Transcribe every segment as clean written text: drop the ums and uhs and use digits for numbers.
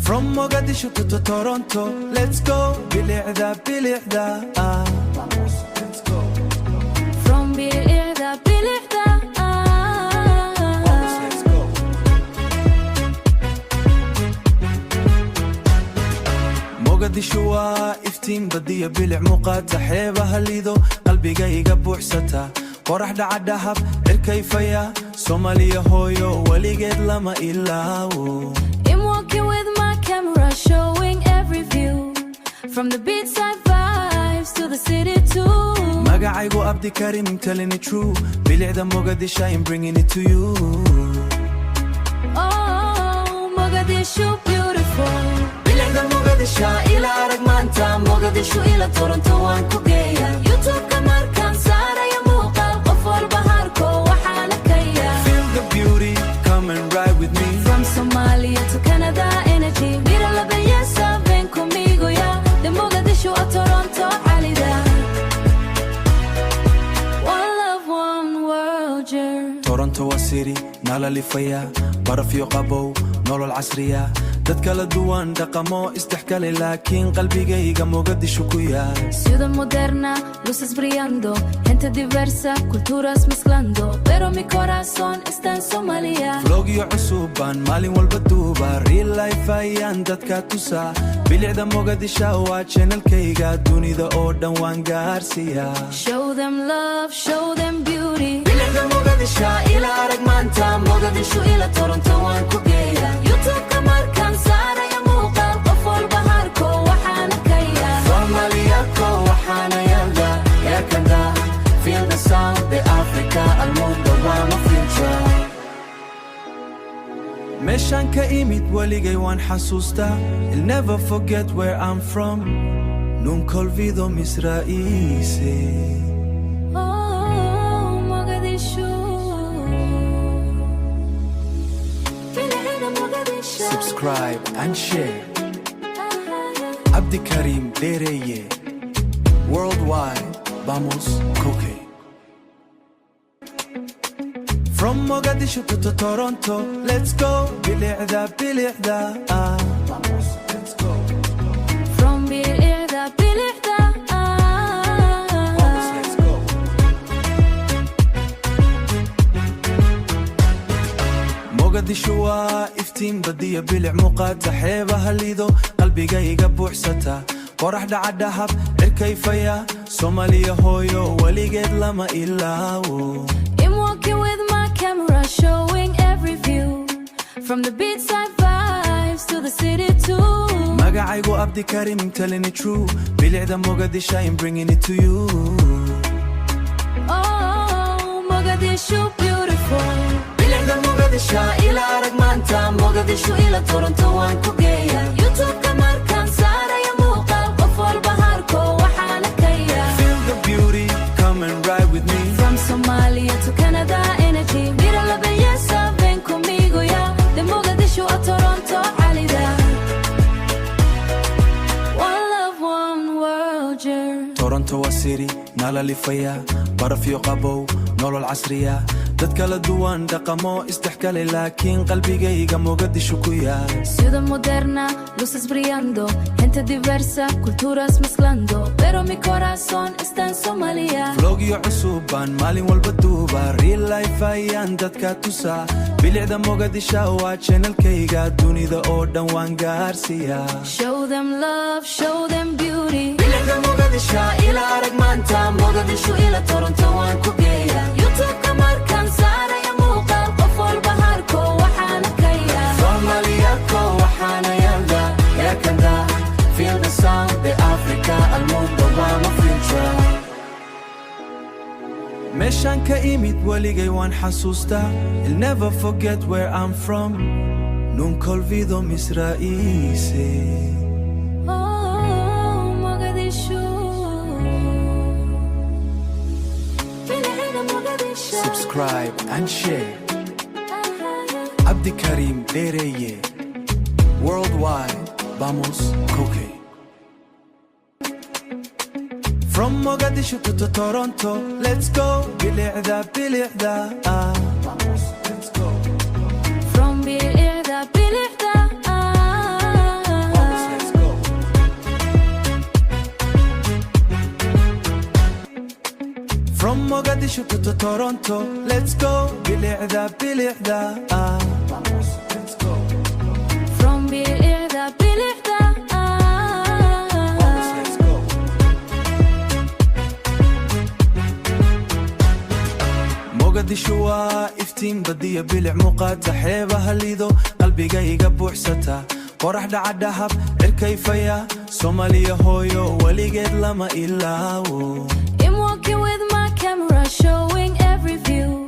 From Mogadishu to Toronto, let's go. بالإعداء Vamos, let's go. From بالإعداء Vamos, let's go. Mogadishu iftiin badiya bilic muuqaata xeebaha liido qalbigayga buuxsata qorax dhaca dhahab cirkayfaya Soomaaliya hooyo weligeed lama ilaawo. I'm walking with my camera showing every view from the beachside vibes to the city too. Magacaygu Abdi Karim, I'm telling it true. Bilicda Mogadishu, I'm bringing it to you. Oh, Mogadishu beautiful. Bilicda Mogadishu ila arag maanta Mogadishu ila Toronto waan ku geeya. YouTube-ka markaan saaraya muuqaal qof walba harko waxaana kaya. Feel the beauty, come and ride with me. From Somalia to Canada energy. Mira la belleza, ven conmigo ya. De Mogadishu a Toronto calidad. One love, one world, yeah. Toronto waa city nala lifaya baraf iyo qabow nolol casriya dad kala duwan dhaqamo isdhexgale laakiin qalbigayga Mogadishu ku yaal. Ciudad moderna, luces brillando, gente diversa, culturas mezclando, pero mi corazón está en Somalia. Vlogyo cusubaan maalin walba duuba real life ayaan dadka tusaa bilicda Mogadishu waa channelkayga dunida oo dhan waan gaarsiiyaa. Show them love, show them beauty. bilicda Mogadishu ila arag maanta Mogadishu ila Toronto waan ku geeya. YouTube-ka markaan saaraya muuqaal qof walba harko waxaana kaya. Soomaaliya ko waxaana yaalda yaa kanda feel the sound the Africa almundo waa ma future. meeshaan ka imid weligay waan xasuustaa. I'll never forget where I'm from. Nunca olvido mis raíces. Oh, Mogadishu. Bil'aada Mogadishu. Subscribe and share. Abdi Karim Dereye. Worldwide, vamos, Koke. From Mogadishu to Toronto, let's go. بالإعداء Vamos, let's go. From بالإعداء Vamos, let's go. Mogadishu iftiin badiya bilic muuqaata xeebaha liido qalbigayga buuxsata qorax dhaca dhahab cirkayfaya Soomaaliya hooyo weligeed lama ilaawo. I'm walking with my camera showing every view from the beachside vibes to the city too. Magacaygu Abdi Karim, I'm telling it true. Bilicda Mogadishu, I'm bringing it to you. Oh, Mogadishu beautiful. bilicda Mogadishu ila arag maanta Mogadishu ila Toronto waan ku geeya. YouTube-ka markaan saaraya muuqaal qof walba harko waxaana kaya. Feel the beauty, come and ride with me. From Somalia to Canada energy. Mira la belleza, ven conmigo ya. De Mogadishu a Toronto calidad. One love, one world, yeah. Toronto waa city nala lifaya baraf iyo qabow nolol casriya dad kala duwan dhaqamo isdhexgale laakiin qalbigayga Mogadishu ku yaal. Ciudad moderna, luces brillando, gente diversa, culturas mezclando, pero mi corazón está en Somalia. Vlogyo cusubaan maalin walba duuba real life ayaan dadka tusaa bilicda Mogadishu waa channelkayga dunida oo dhan waan gaarsiiyaa. Show them love, show them beauty. bilicda Mogadishu ila arag maanta Mogadishu ila Toronto waan ku geeya. YouTube-ka markaan saaraya muuqaal qof walba harko waxaana kaya. Soomaaliya ko waxaana yaalda yaa kanda feel the sound the Africa almundo waa ma future. meeshaan ka imid weligay waan xasuustaa. I'll never forget where I'm from. Nunca olvido mis raíces. Oh, Mogadishu. Bil'aada Mogadishu. Subscribe and share. Abdi Karim Dereye. Worldwide, vamos, Koke. From Mogadishu to Toronto, let's go. بالإعداء From بالإعداء From Mogadishu to Toronto, let's go. بالإعداء let's go. From بالإعداء let's go. Mogadishu iftiin badiya bilic muuqaata xeebaha liido qalbigayga buuxsata qorax dhaca dhahab cirkayfaya Soomaaliya hooyo weligeed lama ilaawo. I'm walking with my camera, showing every view,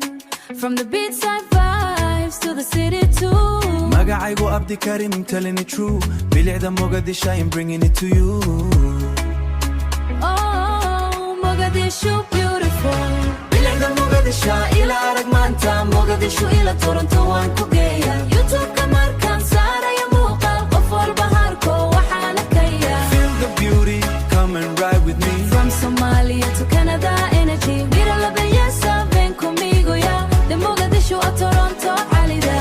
from the beachside vibes to the city too. Magacaygu Abdi Karim, I'm telling it true. Bilicda Mogadishu, I'm bringing it to you. Oh, Mogadishu beautiful. Bilicda Mogadishu ila arag maanta Mogadishu ila Toronto waan ku geeya. YouTube markaan saaraya muuqaal qof walba harko waxaana kaya. Feel the beauty, come and ride with me. From Somalia to Canada, energy. Mira la belleza, ven conmigo ya. De Mogadishu a Toronto, alida.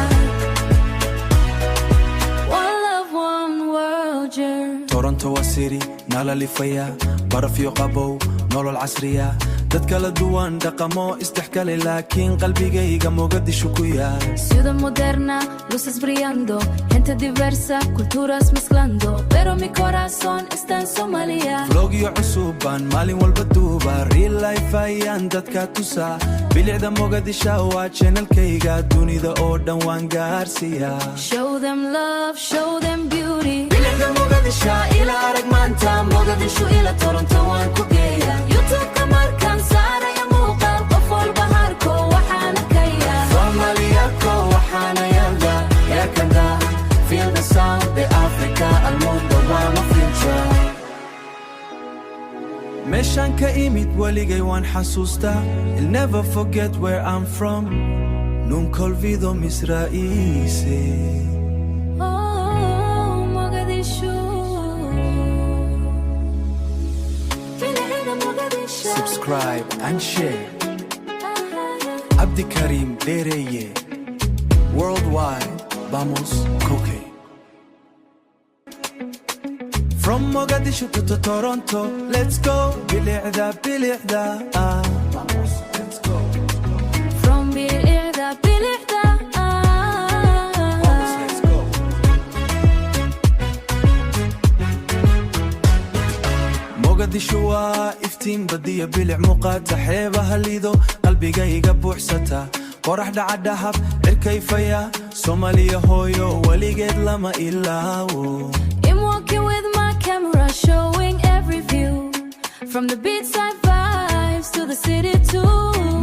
One love, one world, yeah. Toronto waa city nala lifaya baraf iyo qabow nolol casriya dad kala duwan dhaqamo isdhexgale laakiin qalbigayga Mogadishu ku yaal. Ciudad moderna, luces brillando, gente diversa, culturas mezclando, pero mi corazón está en Somalia. Vlog iyo cusubaan maalin walba duuba real life ayaan dadka tusa bilicda Mogadishu waa channelkayga dunida oo dhan waan gaarsiiya. Show them love, show them beauty. bilicda Mogadishu ila arag maanta Mogadishu ila Toronto waan ku geeya. YouTube markaan saaraya muuqaal qof walba harko waxaana kaya. Soomaaliya ko waxaana yaalda yaa kanda feel the sound the Africa almundo waa ma future. meeshaan ka imid waligay waan xasuustaa. I'll never forget where I'm from. Nunca olvido mis raíces. Oh, Mogadishu. Mogadishu. Subscribe and share. Abdi Karim Dereye. Worldwide, vamos Koke. From Mogadishu to Toronto, let's go. بالإعداء let's go. From بالإعداء let's go. Mogadishu iftiin badiya bilic muuqaata xeebaha liido qalbigayga buuxsata qorax dhaca dhahab cirkayfaya Soomaaliya hooyo weligeed lama ilaawo. I'm walking with my camera, showing every view, from the beachside vibes to the city too.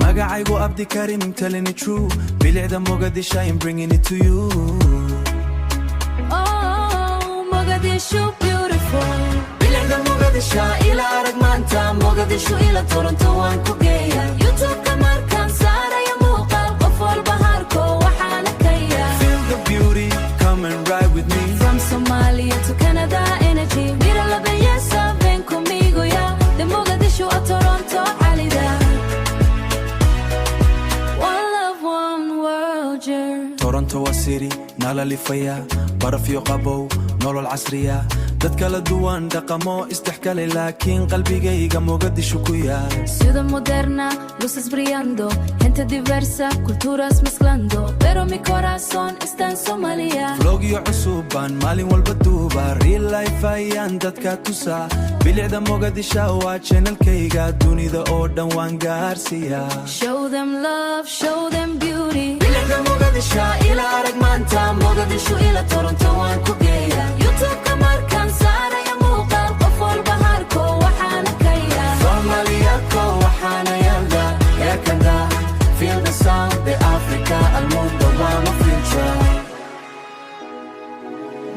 Magacaygu Abdi Karim, I'm telling it true. Bilicda Mogadishu, I'm bringing it to you. Oh, Mogadishu beautiful. bilicda Mogadishu ila arag maanta Mogadishu ila Toronto waan ku geeya. YouTube markaan saaraya muuqaal qof walba harko waxaana kaya. Feel the beauty, come and ride with me. From Somalia to Canada, energy. Mira la belleza, ven conmigo ya. De Mogadishu a Toronto, alida. One love, one world, yeah. Toronto waa city nala lifaya baraf iyo qabow nolol casriya dad kala duwan dhaqamo isdhexgale laakiin qalbigayga Mogadishu ku yaal. Ciudad moderna, luces brillando, gente diversa, culturas mezclando, pero mi corazón está en Somalia. Vlog iyo cusubaan maalin walba duuba real life ayaan dadka tusa bilicda Mogadishu waa channelkayga dunida oo dhan waan gaarsiiya. Show them love, show them beauty. bilicda Mogadishu ila arag maanta Mogadishu ila Toronto waan ku geeya. YouTube markaan saaraya muuqaal qof walba harko waxaana kaya. Soomaaliya ko waxaana yaalda yaa kanda feel the sound the Africa almundo waa ma future.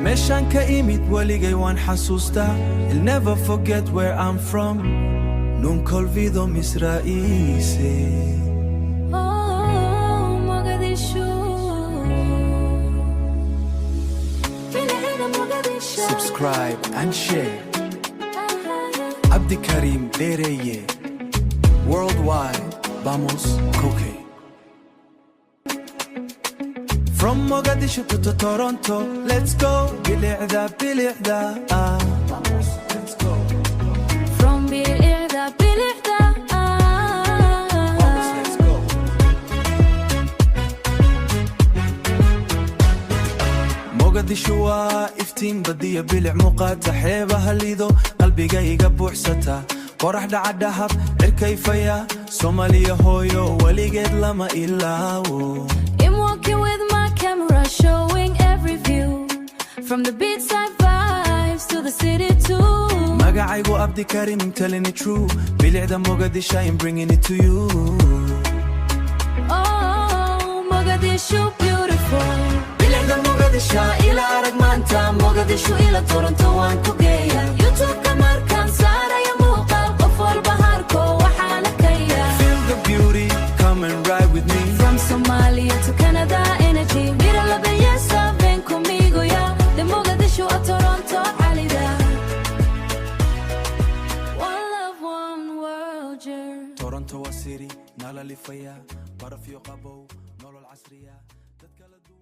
meeshaan ka imid waligay waan xasuustaa. I'll never forget where I'm from. Nunca olvido mis raíces. Oh, Mogadishu. Subscribe and share. Abdi Karim Dereye. Worldwide, vamos Koke. From Mogadishu to Toronto, let's go. بالإعداء From بالإعداء mogadishu waa iftiin badiya bilic muuqaata xeebaha lido qalbigayga buuxsata qorax dhaca dhahab cirkayfaya Soomaaliya hooyo weligeed lama ilaawo. I'm walking with my camera showing every view from the beachside vibes to the city too. magacaygu Abdi Karim, I'm telling it true. bilicda Mogadishu, I'm bringing it to you. Oh, Mogadishu beautiful. bilicda Mogadishu ila arag maanta Mogadishu ila Toronto waan ku geeya. YouTube kamarkan saaraya muuqaal qof walba harko waxaana kaya. Feel the beauty, come and ride with me. From Somalia to Canada energy. Mira la belleza, ven conmigo ya. De Mogadishu a Toronto calidad. One love, one world, yeah. Toronto waa city nala lifaya barafyo qabow nolol casriya dadka la duwan